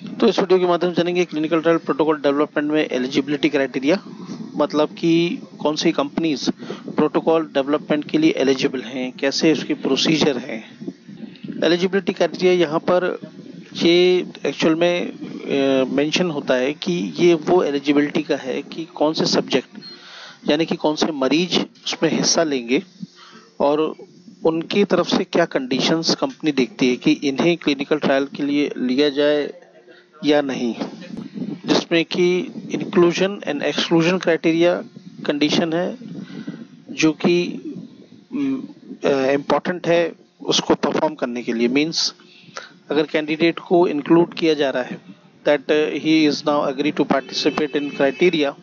तो इस वीडियो के माध्यम से जानेंगे क्लिनिकल ट्रायल प्रोटोकॉल डेवलपमेंट में एलिजिबिलिटी क्राइटेरिया, मतलब कि कौन सी कंपनीज प्रोटोकॉल डेवलपमेंट के लिए एलिजिबल हैं, कैसे उसकी प्रोसीजर है। एलिजिबिलिटी क्राइटेरिया यहाँ पर ये एक्चुअल में मेंशन होता है कि ये वो एलिजिबिलिटी का है कि कौन से सब्जेक्ट यानी कि कौन से मरीज उसमें हिस्सा लेंगे और उनकी तरफ से क्या कंडीशंस कंपनी देखती है कि इन्हें क्लिनिकल ट्रायल के लिए लिया जाए या नहीं, जिसमें कि inclusion and exclusion criteria condition है जो कि इम्पॉर्टेंट है उसको परफॉर्म करने के लिए। मींस अगर कैंडिडेट को इंक्लूड किया जा रहा है that he is now agree to participate in criteria,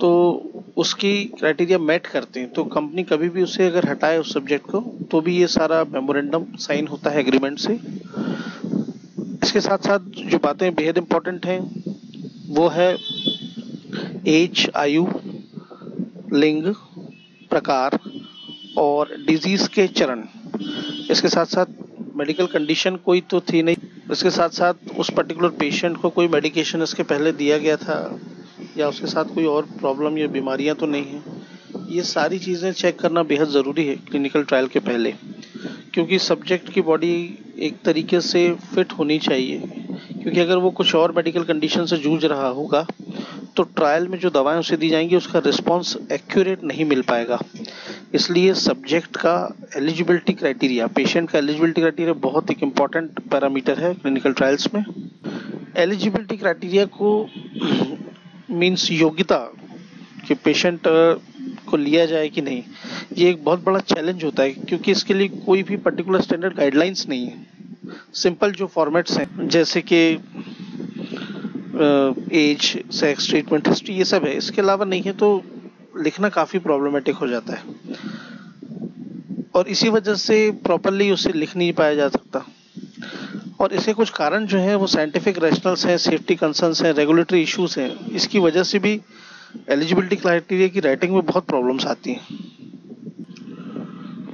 तो उसकी क्राइटेरिया मेट करते हैं तो कंपनी कभी भी उसे अगर हटाए उस सब्जेक्ट को तो भी ये सारा मेमोरेंडम साइन होता है एग्रीमेंट से। इसके साथ साथ जो बातें बेहद इंपॉर्टेंट हैं वो है एज, आयु, लिंग, प्रकार और डिजीज के चरण। इसके साथ साथ मेडिकल कंडीशन कोई तो थी नहीं, इसके साथ साथ उस पर्टिकुलर पेशेंट को कोई मेडिकेशन इसके पहले दिया गया था या उसके साथ कोई और प्रॉब्लम या बीमारियां तो नहीं है। ये सारी चीज़ें चेक करना बेहद ज़रूरी है क्लिनिकल ट्रायल के पहले, क्योंकि सब्जेक्ट की बॉडी एक तरीके से फिट होनी चाहिए। क्योंकि अगर वो कुछ और मेडिकल कंडीशन से जूझ रहा होगा तो ट्रायल में जो दवाएं उसे दी जाएंगी उसका रिस्पॉन्स एक्यूरेट नहीं मिल पाएगा। इसलिए सब्जेक्ट का एलिजिबिलिटी क्राइटेरिया, पेशेंट का एलिजिबिलिटी क्राइटेरिया बहुत एक इम्पॉर्टेंट पैरामीटर है क्लिनिकल ट्रायल्स में। एलिजिबिलिटी क्राइटेरिया को मीन्स योग्यता कि पेशेंट को लिया जाए कि नहीं, ये एक बहुत बड़ा चैलेंज होता है क्योंकि इसके लिए कोई भी पर्टिकुलर स्टैंडर्ड गाइडलाइंस नहीं है। सिंपल जो फॉर्मेट्स हैं जैसे कि एज, सेक्स, ट्रीटमेंट हिस्ट्री, ये सब है। इसके अलावा नहीं है तो लिखना काफ़ी प्रॉब्लमेटिक हो जाता है और इसी वजह से प्रॉपरली उसे लिख नहीं पाया जा सकता। और इसके कुछ कारण जो हैं वो साइंटिफिक रैशनल्स हैं, सेफ्टी कंसर्न्स हैं, रेगुलेटरी इश्यूज हैं। इसकी वजह से भी एलिजिबिलिटी क्राइटेरिया की राइटिंग में बहुत प्रॉब्लम्स आती हैं।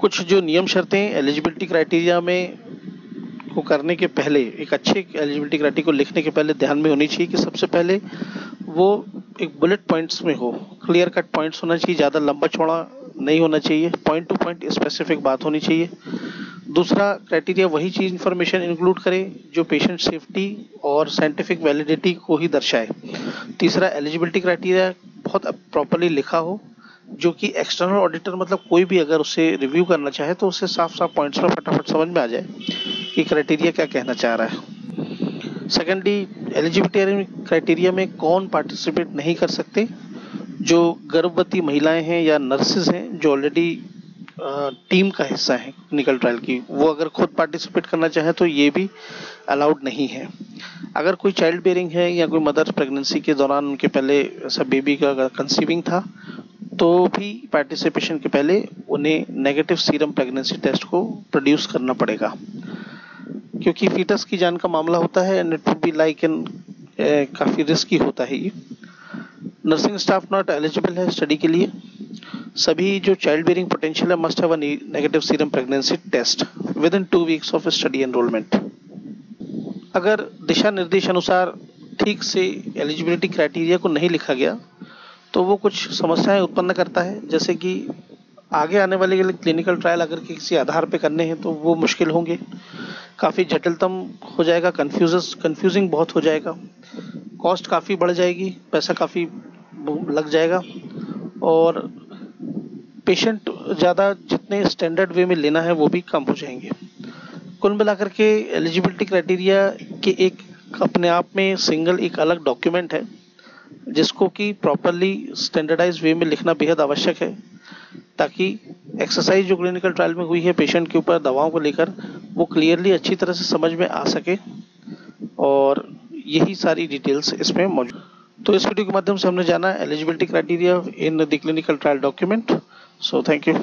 कुछ जो नियम शर्तें एलिजिबिलिटी क्राइटेरिया में को करने के पहले, एक अच्छे एलिजिबिलिटी क्राइटेरिया को लिखने के पहले ध्यान में होनी चाहिए कि सबसे पहले वो एक बुलेट पॉइंट्स में हो, क्लियर कट पॉइंट्स होना चाहिए, ज़्यादा लंबा चौड़ा नहीं होना चाहिए, पॉइंट टू पॉइंट स्पेसिफिक बात होनी चाहिए। दूसरा क्राइटेरिया वही चीज़ इन्फॉर्मेशन इंक्लूड करे जो पेशेंट सेफ्टी और साइंटिफिक वैलिडिटी को ही दर्शाए। तीसरा एलिजिबिलिटी क्राइटेरिया बहुत प्रॉपरली लिखा हो जो कि एक्सटर्नल ऑडिटर, मतलब कोई भी अगर उसे रिव्यू करना चाहे तो उसे साफ साफ पॉइंट्स में फटाफट समझ में आ जाए कि क्राइटेरिया क्या कहना चाह रहा है। सेकेंडली, एलिजिबिलिटी क्राइटेरिया में कौन पार्टिसिपेट नहीं कर सकते, जो गर्भवती महिलाएं हैं या नर्सेज हैं जो ऑलरेडी टीम का हिस्सा है क्लिनिकल ट्रायल की, वो अगर खुद पार्टिसिपेट करना चाहे तो ये भी अलाउड नहीं है। अगर कोई चाइल्ड बेयरिंग है या कोई मदर प्रेगनेंसी के दौरान उनके पहले ऐसा बेबी का कंसीविंग था तो भी पार्टिसिपेशन के पहले उन्हें नेगेटिव सीरम प्रेगनेंसी टेस्ट को प्रोड्यूस करना पड़ेगा, क्योंकि फीटस की जान का मामला होता है and it would be like an काफ़ी रिस्की होता है ये। नर्सिंग स्टाफ नॉट एलिजिबल है स्टडी के लिए। सभी जो चाइल्ड बेयरिंग पोटेंशियल है must have a negative serum pregnancy test within 2 weeks of study enrolment. अगर दिशा निर्देश अनुसार ठीक से एलिजिबिलिटी क्राइटेरिया को नहीं लिखा गया तो वो कुछ समस्याएं उत्पन्न करता है, जैसे कि आगे आने वाले क्लिनिकल ट्रायल अगर किसी आधार पे करने हैं तो वो मुश्किल होंगे, काफ़ी जटिलतम हो जाएगा, कंफ्यूजिंग बहुत हो जाएगा, कॉस्ट काफ़ी बढ़ जाएगी, पैसा काफ़ी लग जाएगा और पेशेंट ज़्यादा जितने स्टैंडर्ड वे में लेना है वो भी कम हो जाएंगे। कुल मिलाकर के एलिजिबिलिटी क्राइटेरिया के एक अपने आप में सिंगल एक अलग डॉक्यूमेंट है जिसको कि प्रॉपरली स्टैंडर्डाइज वे में लिखना बेहद आवश्यक है, ताकि एक्सरसाइज जो क्लिनिकल ट्रायल में हुई है पेशेंट के ऊपर दवाओं को लेकर वो क्लियरली अच्छी तरह से समझ में आ सके। और यही सारी डिटेल्स इसमें मौजूद। तो इस वीडियो के माध्यम से हमने जाना eligibility criteria in the clinical trial document. So thank you.